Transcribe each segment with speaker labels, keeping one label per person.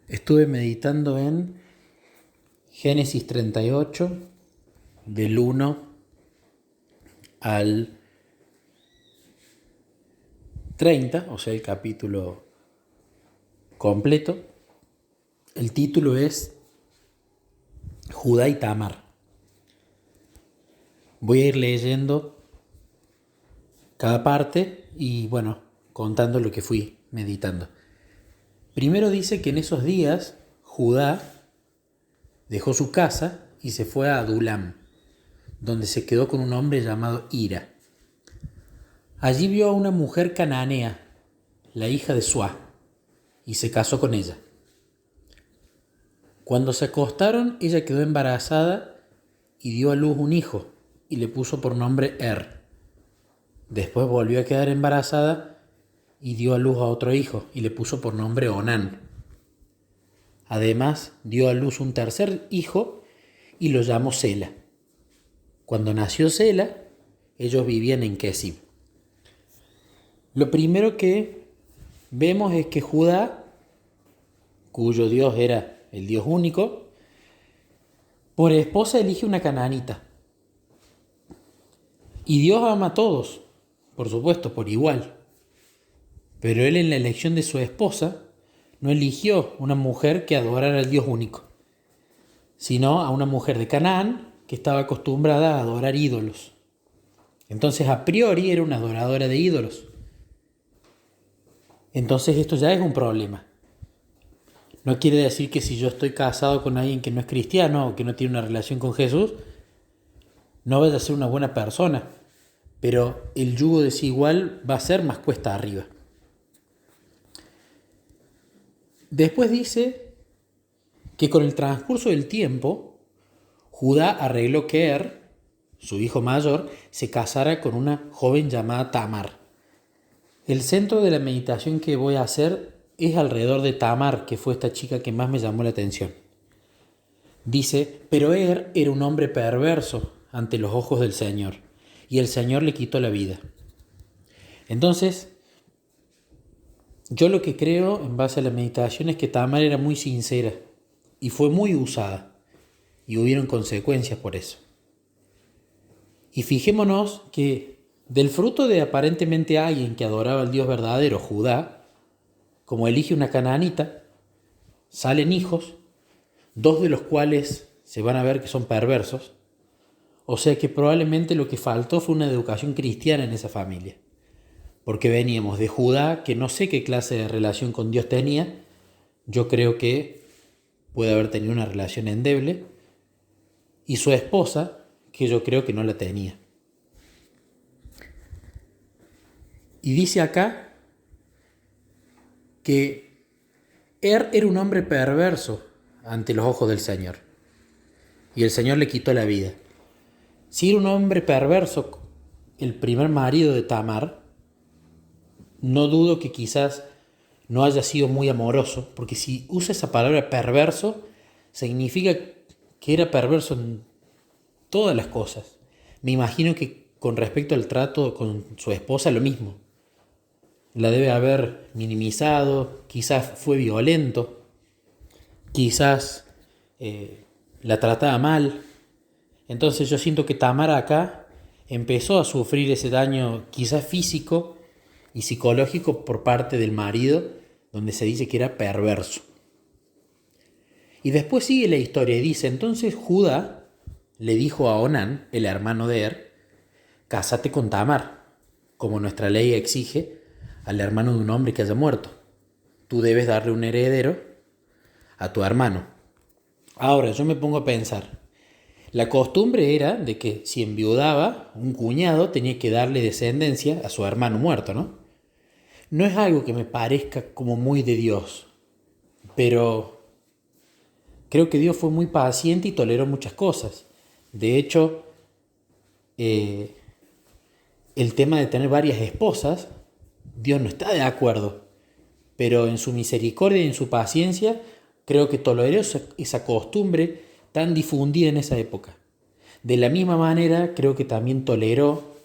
Speaker 1: Estuve meditando en Génesis 38, del 1 al 30, o sea, el capítulo completo. El título es Judá y Tamar. Voy a ir leyendo cada parte y, contando lo que fui meditando. Primero dice que en esos días Judá dejó su casa y se fue a Adulam, donde se quedó con un hombre llamado Hira. Allí vio a una mujer cananea, la hija de Suá, y se casó con ella. Cuando se acostaron, ella quedó embarazada y dio a luz un hijo, y le puso por nombre Después volvió a quedar embarazada y dio a luz a otro hijo, y le puso por nombre Onán. Además, dio a luz un tercer hijo y lo llamó Sela. Cuando nació Sela, ellos vivían en Quesim. Lo primero que vemos es que Judá, cuyo Dios era el Dios único, por esposa elige una cananita. Y Dios ama a todos, por supuesto, por igual. Pero él en la elección de su esposa no eligió una mujer que adorara al Dios único, sino a una mujer de Canaán que estaba acostumbrada a adorar ídolos. Entonces, a priori, era una adoradora de ídolos. Entonces, esto ya es un problema. No quiere decir que si yo estoy casado con alguien que no es cristiano o que no tiene una relación con Jesús, no vaya a ser una buena persona, pero el yugo desigual va a ser más cuesta arriba. Después dice que con el transcurso del tiempo, Judá arregló que su hijo mayor, se casara con una joven llamada Tamar. El centro de la meditación que voy a hacer es alrededor de Tamar, que fue esta chica que más me llamó la atención. Dice, pero era un hombre perverso ante los ojos del Señor, y el Señor le quitó la vida. Entonces, yo lo que creo en base a la meditación es que Tamar era muy sincera y fue muy usada, y hubieron consecuencias por eso. Y fijémonos que del fruto de aparentemente alguien que adoraba al Dios verdadero, Judá, como elige una cananita, salen hijos, dos de los cuales se van a ver que son perversos, o sea que probablemente lo que faltó fue una educación cristiana en esa familia, porque veníamos de Judá, que no sé qué clase de relación con Dios tenía. Yo creo que puede haber tenido una relación endeble, y su esposa, que yo creo que no la tenía. Y dice acá que era un hombre perverso ante los ojos del Señor, y el Señor le quitó la vida. Si era un hombre perverso, el primer marido de Tamar, no dudo que quizás no haya sido muy amoroso, porque si usa esa palabra perverso, significa que era perverso en todas las cosas. Me imagino que con respecto al trato con su esposa, lo mismo. La debe haber minimizado, quizás fue violento, quizás la trataba mal. Entonces yo siento que Tamar acá empezó a sufrir ese daño quizás físico y psicológico por parte del marido, donde se dice que era perverso. Y después sigue la historia y dice, entonces Judá le dijo a Onán, el hermano de cásate con Tamar, como nuestra ley exige al hermano de un hombre que haya muerto. Tú debes darle un heredero a tu hermano. Ahora yo me pongo a pensar, la costumbre era de que si enviudaba un cuñado tenía que darle descendencia a su hermano muerto, ¿no? No es algo que me parezca como muy de Dios, pero creo que Dios fue muy paciente y toleró muchas cosas. De hecho, el tema de tener varias esposas, Dios no está de acuerdo, pero en su misericordia y en su paciencia creo que toleró esa costumbre tan difundida en esa época. De la misma manera, creo que también toleró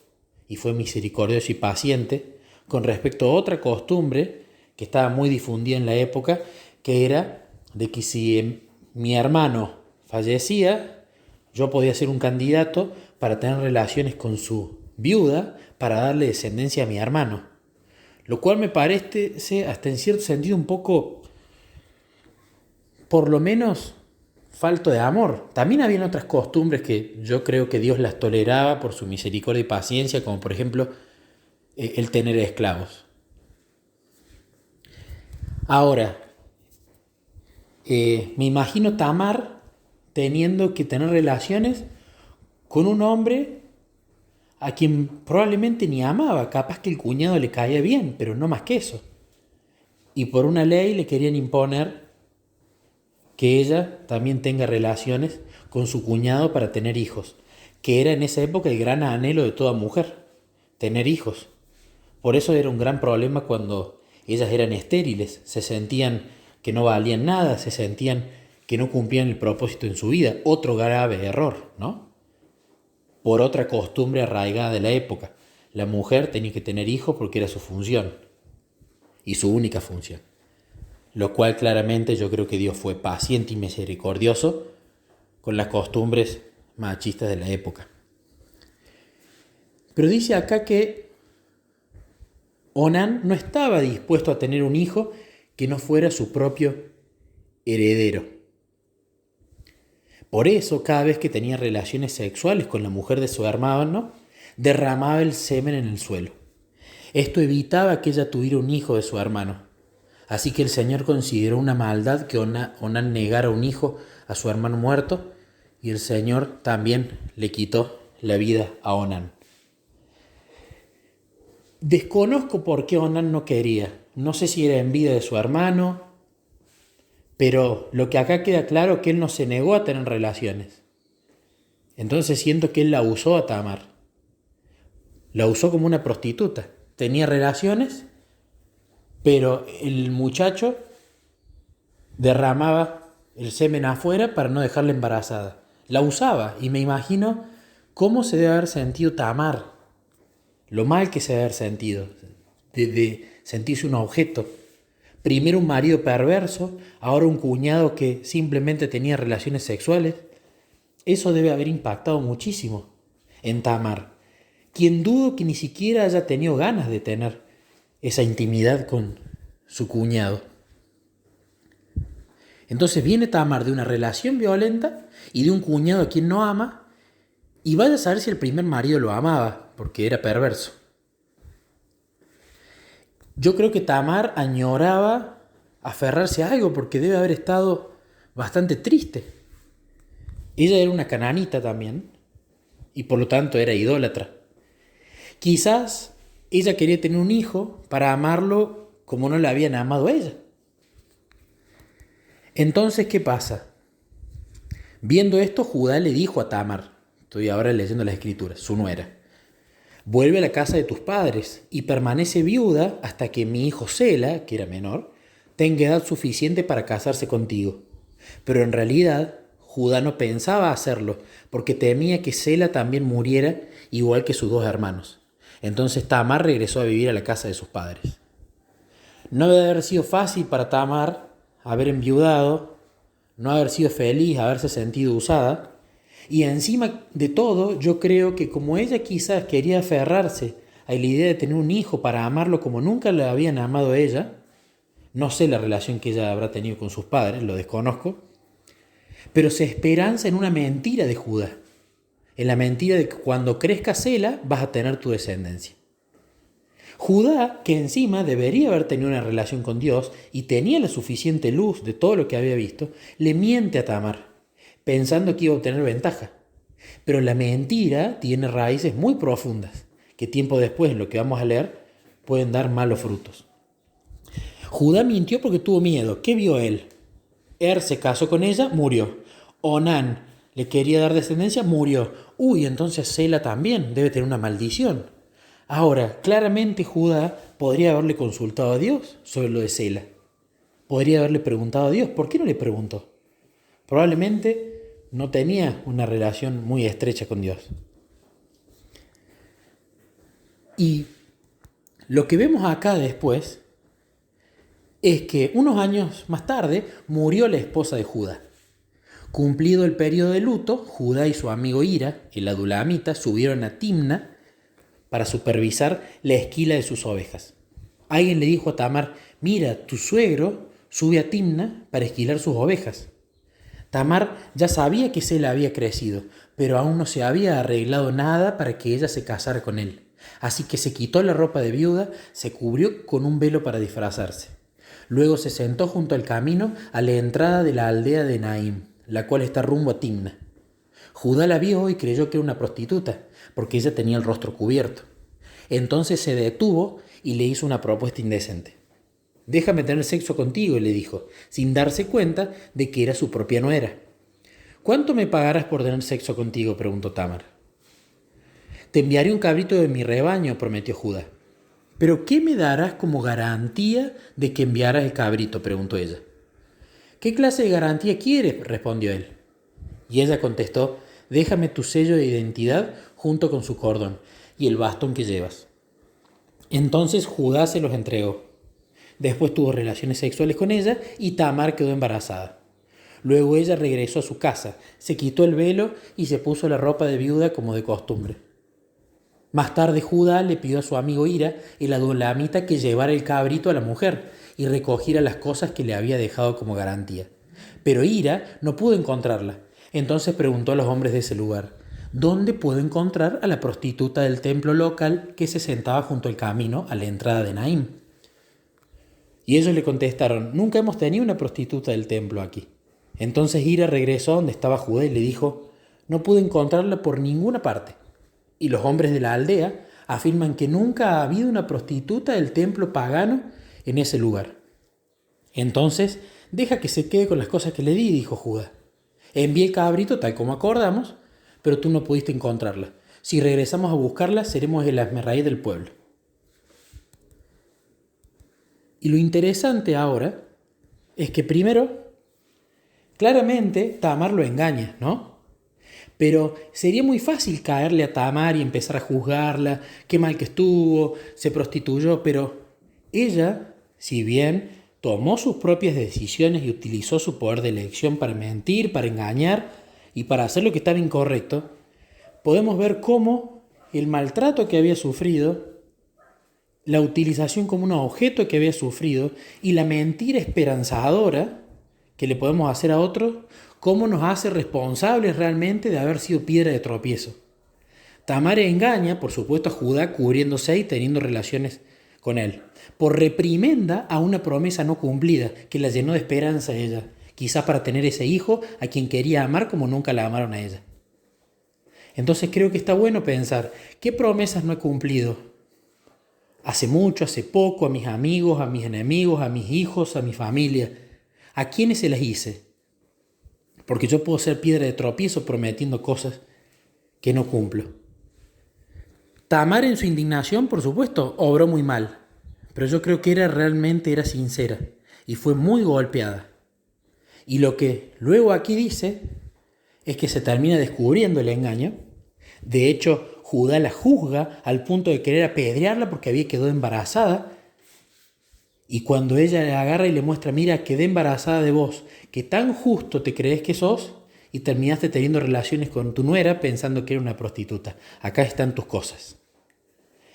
Speaker 1: y fue misericordioso y paciente con respecto a otra costumbre que estaba muy difundida en la época, que era de que si mi hermano fallecía, yo podía ser un candidato para tener relaciones con su viuda para darle descendencia a mi hermano. Lo cual me parece hasta en cierto sentido un poco, por lo menos, falto de amor. También habían otras costumbres que yo creo que Dios las toleraba por su misericordia y paciencia, como por ejemplo el tener esclavos. Ahora, me imagino Tamar teniendo que tener relaciones con un hombre a quien probablemente ni amaba, capaz que el cuñado le caía bien, pero no más que eso. Y por una ley le querían imponer que ella también tenga relaciones con su cuñado para tener hijos, que era en esa época el gran anhelo de toda mujer, tener hijos. Por eso era un gran problema cuando ellas eran estériles, se sentían que no valían nada, se sentían que no cumplían el propósito en su vida. Otro grave error, ¿no? Por otra costumbre arraigada de la época. La mujer tenía que tener hijos porque era su función y su única función. Lo cual claramente yo creo que Dios fue paciente y misericordioso con las costumbres machistas de la época. Pero dice acá que Onán no estaba dispuesto a tener un hijo que no fuera su propio heredero. Por eso, cada vez que tenía relaciones sexuales con la mujer de su hermano, derramaba el semen en el suelo. Esto evitaba que ella tuviera un hijo de su hermano. Así que el Señor consideró una maldad que Onán negara un hijo a su hermano muerto, y el Señor también le quitó la vida a Onán. Desconozco por qué Onán no quería. No sé si era envidia de su hermano, pero lo que acá queda claro es que él no se negó a tener relaciones. Entonces siento que él la usó a Tamar. La usó como una prostituta. Tenía relaciones, pero el muchacho derramaba el semen afuera para no dejarla embarazada. La usaba y me imagino cómo se debe haber sentido Tamar. Lo mal que se debe haber sentido. De sentirse un objeto. Primero un marido perverso, ahora un cuñado que simplemente tenía relaciones sexuales. Eso debe haber impactado muchísimo en Tamar, quien dudo que ni siquiera haya tenido ganas de tener esa intimidad con su cuñado. Entonces viene Tamar de una relación violenta y de un cuñado a quien no ama, y vaya a saber si el primer marido lo amaba, porque era perverso. Yo creo que Tamar añoraba aferrarse a algo porque debe haber estado bastante triste. Ella era una cananita también y por lo tanto era idólatra. Quizás ella quería tener un hijo para amarlo como no la habían amado a ella. Entonces, ¿qué pasa? Viendo esto, Judá le dijo a Tamar, estoy ahora leyendo las escrituras, su nuera: vuelve a la casa de tus padres y permanece viuda hasta que mi hijo Sela, que era menor, tenga edad suficiente para casarse contigo. Pero en realidad, Judá no pensaba hacerlo porque temía que Sela también muriera igual que sus dos hermanos. Entonces Tamar regresó a vivir a la casa de sus padres. No debe haber sido fácil para Tamar haber enviudado, no haber sido feliz, haberse sentido usada. Y encima de todo, yo creo que como ella quizás quería aferrarse a la idea de tener un hijo para amarlo como nunca le habían amado a ella, no sé la relación que ella habrá tenido con sus padres, lo desconozco, pero se esperanza en una mentira de Judá, en la mentira de que cuando crezca Sela vas a tener tu descendencia. Judá, que encima debería haber tenido una relación con Dios y tenía la suficiente luz de todo lo que había visto, le miente a Tamar, pensando que iba a obtener ventaja. Pero la mentira tiene raíces muy profundas, que tiempo después, en lo que vamos a leer, pueden dar malos frutos. Judá mintió porque tuvo miedo. ¿Qué vio él? Se casó con ella, murió. Onán le quería dar descendencia, murió. Uy, entonces Sela también debe tener una maldición. Ahora, claramente Judá podría haberle consultado a Dios sobre lo de Sela. Podría haberle preguntado a Dios. ¿Por qué no le preguntó? Probablemente no tenía una relación muy estrecha con Dios. Y lo que vemos acá después es que unos años más tarde murió la esposa de Judá. Cumplido el periodo de luto, Judá y su amigo Hira, el adulamita, subieron a Timna para supervisar la esquila de sus ovejas. Alguien le dijo a Tamar: mira, tu suegro sube a Timna para esquilar sus ovejas. Tamar ya sabía que Sela había crecido, pero aún no se había arreglado nada para que ella se casara con él. Así que se quitó la ropa de viuda, se cubrió con un velo para disfrazarse. Luego se sentó junto al camino a la entrada de la aldea de Naim, la cual está rumbo a Timna. Judá la vio y creyó que era una prostituta, porque ella tenía el rostro cubierto. Entonces se detuvo y le hizo una propuesta indecente. Déjame tener sexo contigo, le dijo, sin darse cuenta de que era su propia nuera. ¿Cuánto me pagarás por tener sexo contigo?, preguntó Tamar. Te enviaré un cabrito de mi rebaño, prometió Judá. ¿Pero qué me darás como garantía de que enviarás el cabrito?, preguntó ella. ¿Qué clase de garantía quieres?, respondió él. Y ella contestó: déjame tu sello de identidad junto con su cordón y el bastón que llevas. Entonces Judá se los entregó. Después tuvo relaciones sexuales con ella y Tamar quedó embarazada. Luego ella regresó a su casa, se quitó el velo y se puso la ropa de viuda como de costumbre. Más tarde Judá le pidió a su amigo Hira, el adulamita, que llevara el cabrito a la mujer y recogiera las cosas que le había dejado como garantía. Pero Hira no pudo encontrarla. Entonces preguntó a los hombres de ese lugar: ¿dónde puedo encontrar a la prostituta del templo local que se sentaba junto al camino a la entrada de Naim? Y ellos le contestaron: nunca hemos tenido una prostituta del templo aquí. Entonces Hira regresó a donde estaba Judá y le dijo: no pude encontrarla por ninguna parte. Y los hombres de la aldea afirman que nunca ha habido una prostituta del templo pagano en ese lugar. Entonces, deja que se quede con las cosas que le di, dijo Judá. Envié el cabrito tal como acordamos, pero tú no pudiste encontrarla. Si regresamos a buscarla, seremos el hazmerraíz del pueblo. Y lo interesante ahora es que primero, claramente Tamar lo engaña, ¿no? Pero sería muy fácil caerle a Tamar y empezar a juzgarla, qué mal que estuvo, se prostituyó, pero ella, si bien tomó sus propias decisiones y utilizó su poder de elección para mentir, para engañar y para hacer lo que estaba incorrecto, podemos ver cómo el maltrato que había sufrido, la utilización como un objeto que había sufrido y la mentira esperanzadora que le podemos hacer a otros, cómo nos hace responsables realmente de haber sido piedra de tropiezo. Tamar engaña, por supuesto, a Judá cubriéndose y teniendo relaciones con él, por reprimenda a una promesa no cumplida que la llenó de esperanza a ella, quizás para tener ese hijo a quien quería amar como nunca la amaron a ella. Entonces creo que está bueno pensar, ¿qué promesas no he cumplido? Hace mucho, hace poco, a mis amigos, a mis enemigos, a mis hijos, a mi familia. ¿A quiénes se las hice? Porque yo puedo ser piedra de tropiezo prometiendo cosas que no cumplo. Tamar, en su indignación, por supuesto, obró muy mal, pero yo creo que realmente era sincera y fue muy golpeada. Y lo que luego aquí dice es que se termina descubriendo el engaño. De hecho, Judá la juzga al punto de querer apedrearla porque había quedado embarazada. Y cuando ella le agarra y le muestra: mira, quedé embarazada de vos, que tan justo te crees que sos y terminaste teniendo relaciones con tu nuera pensando que era una prostituta. Acá están tus cosas.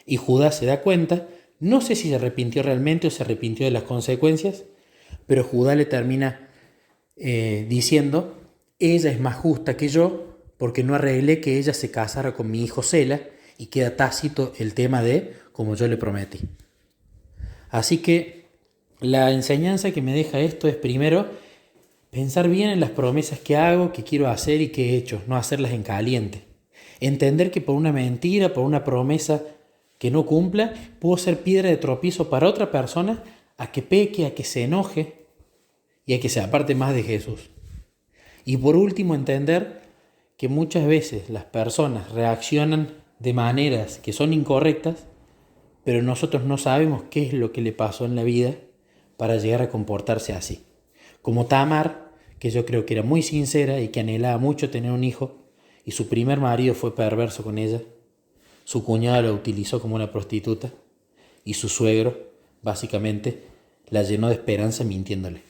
Speaker 1: Y Judá se da cuenta, no sé si se arrepintió realmente o se arrepintió de las consecuencias, pero Judá le termina diciendo: ella es más justa que yo porque no arreglé que ella se casara con mi hijo Sela, y queda tácito el tema de como yo le prometí. Así que la enseñanza que me deja esto es, primero, pensar bien en las promesas que hago, que quiero hacer y que he hecho, no hacerlas en caliente. Entender que por una mentira, por una promesa que no cumpla, puedo ser piedra de tropiezo para otra persona, a que peque, a que se enoje y a que se aparte más de Jesús. Y por último, entender que muchas veces las personas reaccionan de maneras que son incorrectas, pero nosotros no sabemos qué es lo que le pasó en la vida para llegar a comportarse así. Como Tamar, que yo creo que era muy sincera y que anhelaba mucho tener un hijo, y su primer marido fue perverso con ella, su cuñado la utilizó como una prostituta, y su suegro, básicamente, la llenó de esperanza mintiéndole.